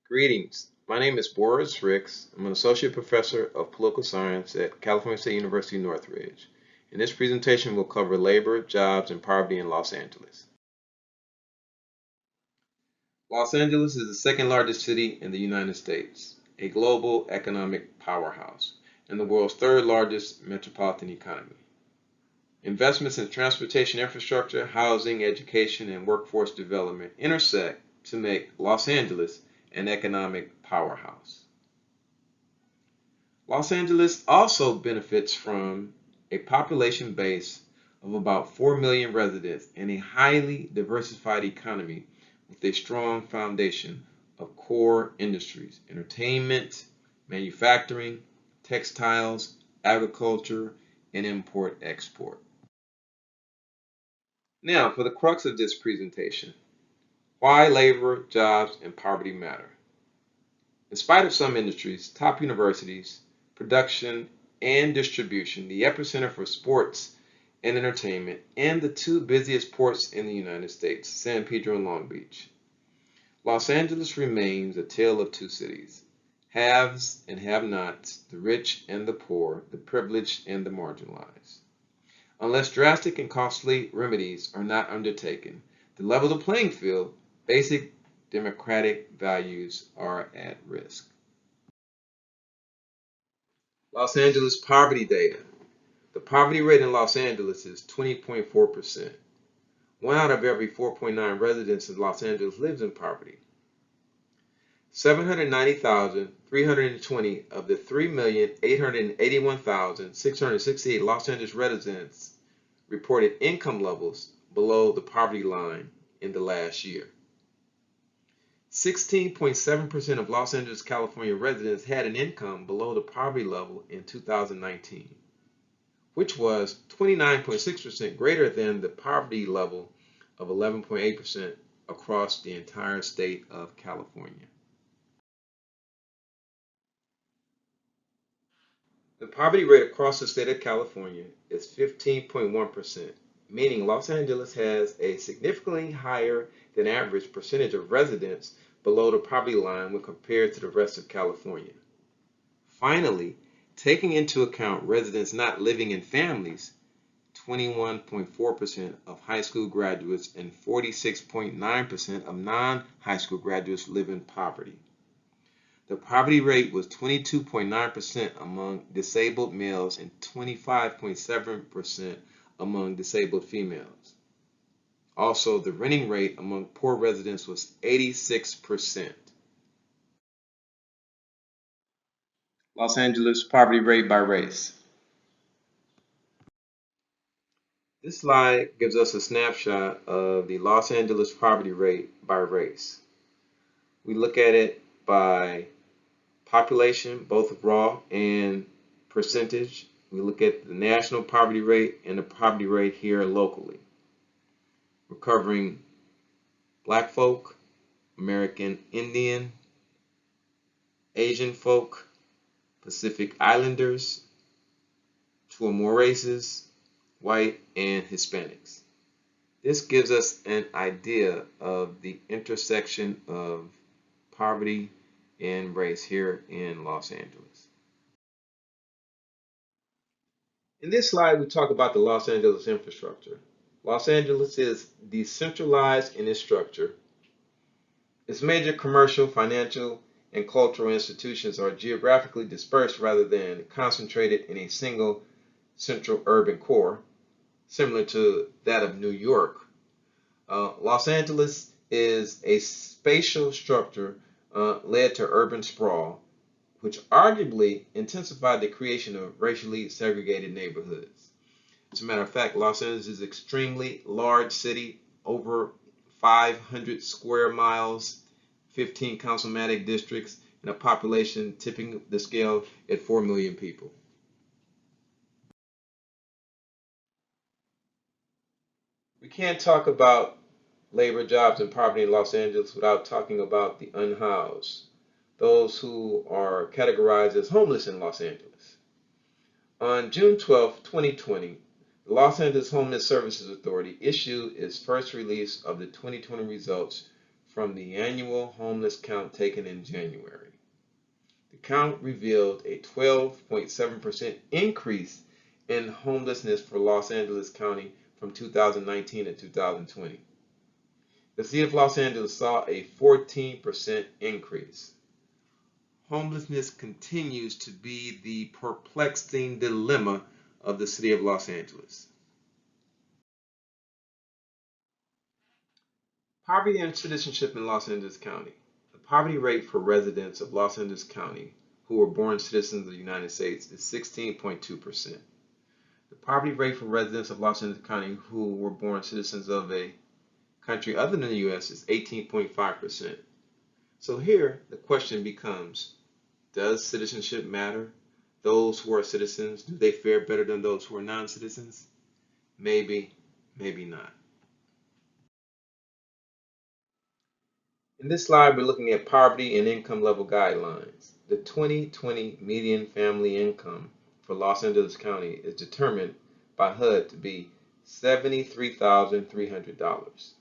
Greetings. My name is Boris Ricks. I'm an associate professor of political science at California State University Northridge. In this presentation, we'll cover labor, jobs, and poverty in Los Angeles. Los Angeles is the second largest city in the United States, a global economic powerhouse, and the world's third largest metropolitan economy. Investments in transportation infrastructure, housing, education, and workforce development intersect to make Los Angeles an economic powerhouse. Los Angeles also benefits from a population base of about 4 million residents and a highly diversified economy with a strong foundation of core industries: entertainment, manufacturing, textiles, agriculture, and import-export. Now, for the crux of this presentation, why labor, jobs, and poverty matter. In spite of some industries, top universities, production, and distribution, the epicenter for sports and entertainment, and the two busiest ports in the United States, San Pedro and Long Beach, Los Angeles remains a tale of two cities: haves and have-nots, the rich and the poor, the privileged and the marginalized. Unless drastic and costly remedies are not undertaken, to level the playing field, basic democratic values are at risk. Los Angeles poverty data. The poverty rate in Los Angeles is 20.4%. 1 out of every 4.9 residents in Los Angeles lives in poverty. 790,320 of the 3,881,668 Los Angeles residents reported income levels below the poverty line in the last year. 16.7% of Los Angeles, California residents had an income below the poverty level in 2019, which was 29.6% greater than the poverty level of 11.8% across the entire state of California. The poverty rate across the state of California is 15.1%, meaning Los Angeles has a significantly higher than average percentage of residents below the poverty line when compared to the rest of California. Finally, taking into account residents not living in families, 21.4% of high school graduates and 46.9% of non-high school graduates live in poverty. The poverty rate was 22.9% among disabled males and 25.7% among disabled females. Also, the renting rate among poor residents was 86%. Los Angeles poverty rate by race. This slide gives us a snapshot of the Los Angeles poverty rate by race. We look at it by population, both raw and percentage. We look at the national poverty rate and the poverty rate here locally. We're covering Black folk, American Indian, Asian folk, Pacific Islanders, two or more races, white and Hispanics. This gives us an idea of the intersection of poverty and race here in Los Angeles. In this slide, we talk about the Los Angeles infrastructure. Los Angeles is decentralized in its structure. Its major commercial, financial, and cultural institutions are geographically dispersed rather than concentrated in a single central urban core, similar to that of New York. Los Angeles is a spatial structure led to urban sprawl, which arguably intensified the creation of racially segregated neighborhoods. As a matter of fact, Los Angeles is an extremely large city, over 500 square miles, 15 councilmatic districts, and a population tipping the scale at 4 million people. We can't talk about labor, jobs, and poverty in Los Angeles without talking about the unhoused, those who are categorized as homeless in Los Angeles. On June 12, 2020, the Los Angeles Homeless Services Authority issued its first release of the 2020 results from the annual homeless count taken in January. The count revealed a 12.7% increase in homelessness for Los Angeles County from 2019 to 2020. The city of Los Angeles saw a 14% increase. Homelessness continues to be the perplexing dilemma of the city of Los Angeles. Poverty and citizenship in Los Angeles County. The poverty rate for residents of Los Angeles County who were born citizens of the United States is 16.2%. The poverty rate for residents of Los Angeles County who were born citizens of a country other than the U.S. is 18.5%. So here the question becomes, does citizenship matter? Those who are citizens, do they fare better than those who are non-citizens? Maybe, maybe not. In this slide, we're looking at poverty and income level guidelines. The 2020 median family income for Los Angeles County is determined by HUD to be $73,300.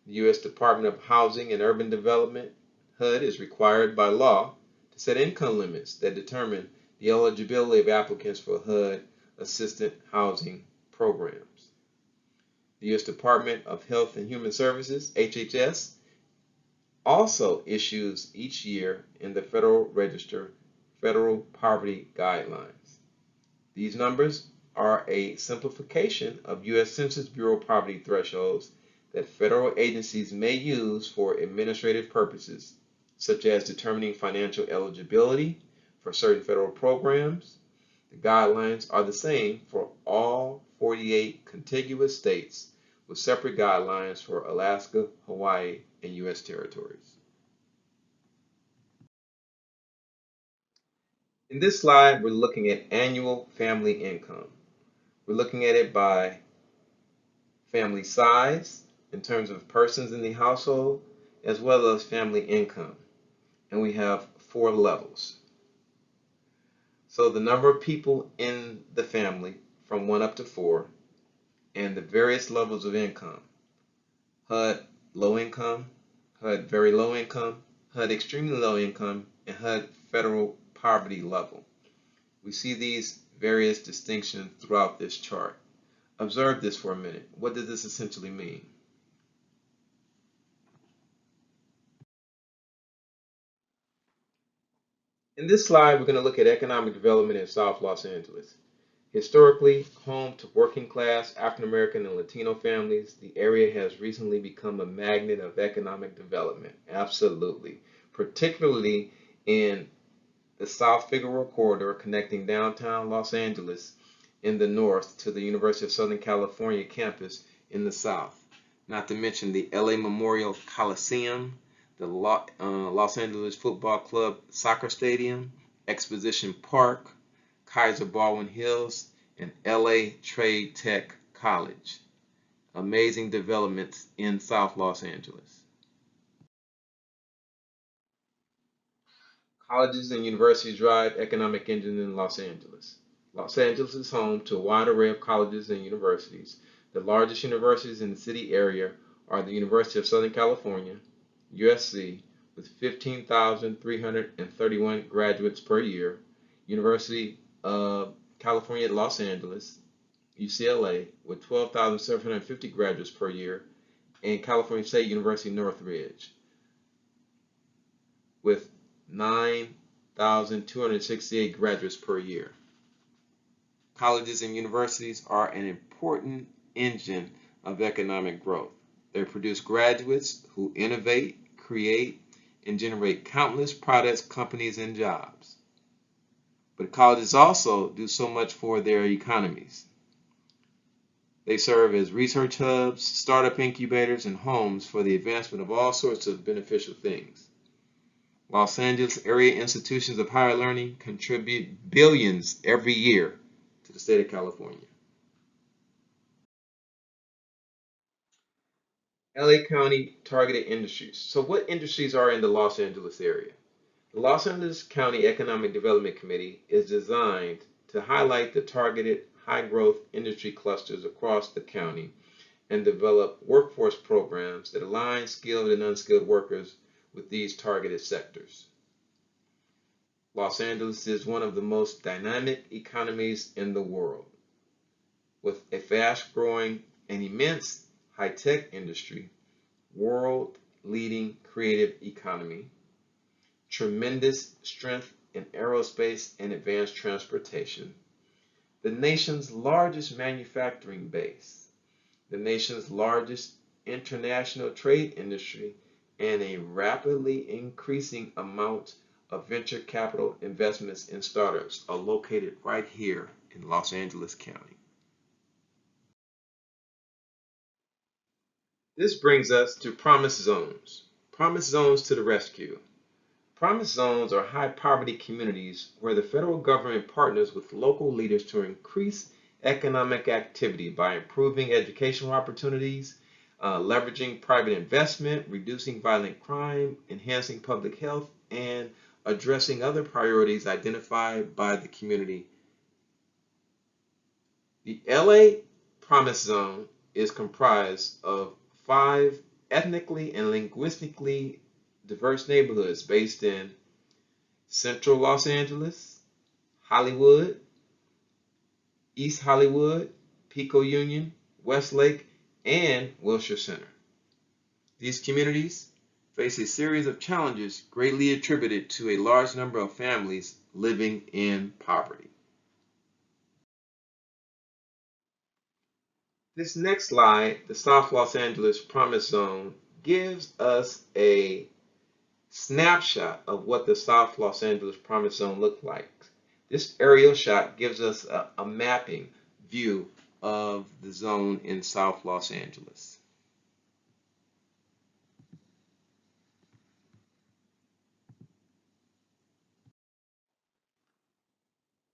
The U.S. Department of Housing and Urban Development, HUD, is required by law to set income limits that determine the eligibility of applicants for HUD assisted housing programs. The U.S. Department of Health and Human Services, HHS, also issues each year in the Federal Register Federal Poverty Guidelines. These numbers are a simplification of U.S. Census Bureau poverty thresholds that federal agencies may use for administrative purposes, such as determining financial eligibility for certain federal programs. The guidelines are the same for all 48 contiguous states, with separate guidelines for Alaska, Hawaii, and U.S. territories. In this slide, we're looking at annual family income. We're looking at it by family size, in terms of persons in the household, as well as family income. And we have 4 levels. So the number of people in the family from 1 up to 4, and the various levels of income. HUD low income, HUD very low income, HUD extremely low income, and HUD federal poverty level. We see these various distinctions throughout this chart. Observe this for a minute. What does this essentially mean? In this slide, we're going to look at economic development in South Los Angeles. Historically home to working class African American and Latino families, the area has recently become a magnet of economic development. Absolutely. Particularly in the South Figueroa corridor connecting downtown Los Angeles in the north to the University of Southern California campus in the south. Not to mention the LA Memorial Coliseum, the Los Angeles Football Club soccer stadium, Exposition Park, Kaiser Baldwin Hills, and LA Trade Tech College. Amazing developments in South Los Angeles. Colleges and universities drive economic engine in Los Angeles. Los Angeles is home to a wide array of colleges and universities. The largest universities in the city area are the University of Southern California, USC, with 15,331 graduates per year, University of California at Los Angeles, UCLA, with 12,750 graduates per year, and California State University Northridge, with 9,268 graduates per year. Colleges and universities are an important engine of economic growth. They produce graduates who innovate, create, and generate countless products, companies, and jobs. But colleges also do so much for their economies. They serve as research hubs, startup incubators, and homes for the advancement of all sorts of beneficial things. Los Angeles area institutions of higher learning contribute billions every year to the state of California. LA County targeted industries. So what industries are in the Los Angeles area? The Los Angeles County Economic Development Committee is designed to highlight the targeted high-growth industry clusters across the county and develop workforce programs that align skilled and unskilled workers with these targeted sectors. Los Angeles is one of the most dynamic economies in the world, with a fast-growing and immense high-tech industry, world-leading creative economy, tremendous strength in aerospace and advanced transportation, the nation's largest manufacturing base, the nation's largest international trade industry, and a rapidly increasing amount of venture capital investments in startups are located right here in Los Angeles County. This brings us to promise zones. Promise zones to the rescue. Promise zones are high poverty communities where the federal government partners with local leaders to increase economic activity by improving educational opportunities, leveraging private investment, reducing violent crime, enhancing public health, and addressing other priorities identified by the community. The LA Promise Zone is comprised of 5 ethnically and linguistically diverse neighborhoods based in Central Los Angeles, Hollywood, East Hollywood, Pico Union, Westlake, and Wilshire Center. These communities face a series of challenges greatly attributed to a large number of families living in poverty. This next slide, the South Los Angeles Promise Zone, gives us a snapshot of what the South Los Angeles Promise Zone looked like. This aerial shot gives us a mapping view of the zone in South Los Angeles.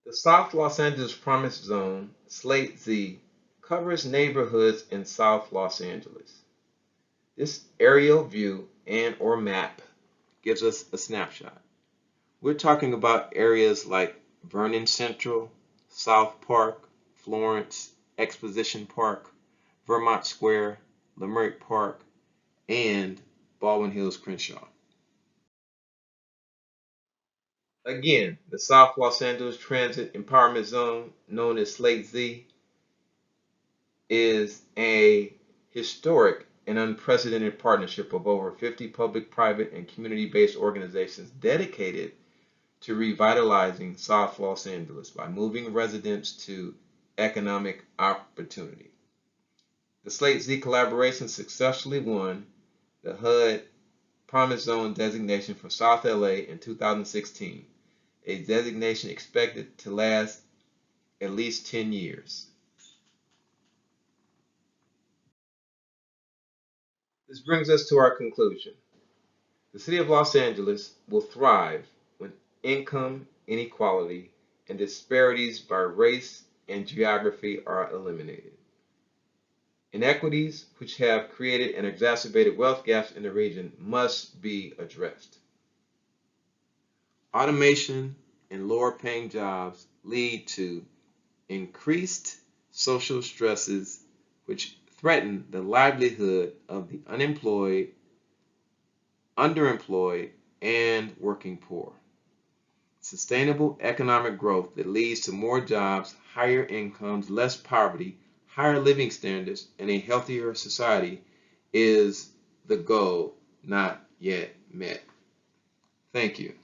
The South Los Angeles Promise Zone, SLATE-Z, covers neighborhoods in South Los Angeles. This aerial view and/or map gives us a snapshot. We're talking about areas like Vernon Central, South Park, Florence, Exposition Park, Vermont Square, Leimert Park, and Baldwin Hills Crenshaw. Again, the South Los Angeles Transit Empowerment Zone, known as SLATE-Z, is a historic and unprecedented partnership of over 50 public, private, and community-based organizations dedicated to revitalizing South Los Angeles by moving residents to economic opportunity. The SLATE-Z collaboration successfully won the HUD Promise Zone designation for South LA in 2016, a designation expected to last at least 10 years. This brings us to our conclusion. The city of Los Angeles will thrive when income inequality and disparities by race and geography are eliminated. Inequities which have created and exacerbated wealth gaps in the region must be addressed. Automation and lower paying jobs lead to increased social stresses which threaten the livelihood of the unemployed, underemployed, and working poor. Sustainable economic growth that leads to more jobs, higher incomes, less poverty, higher living standards, and a healthier society is the goal not yet met. Thank you.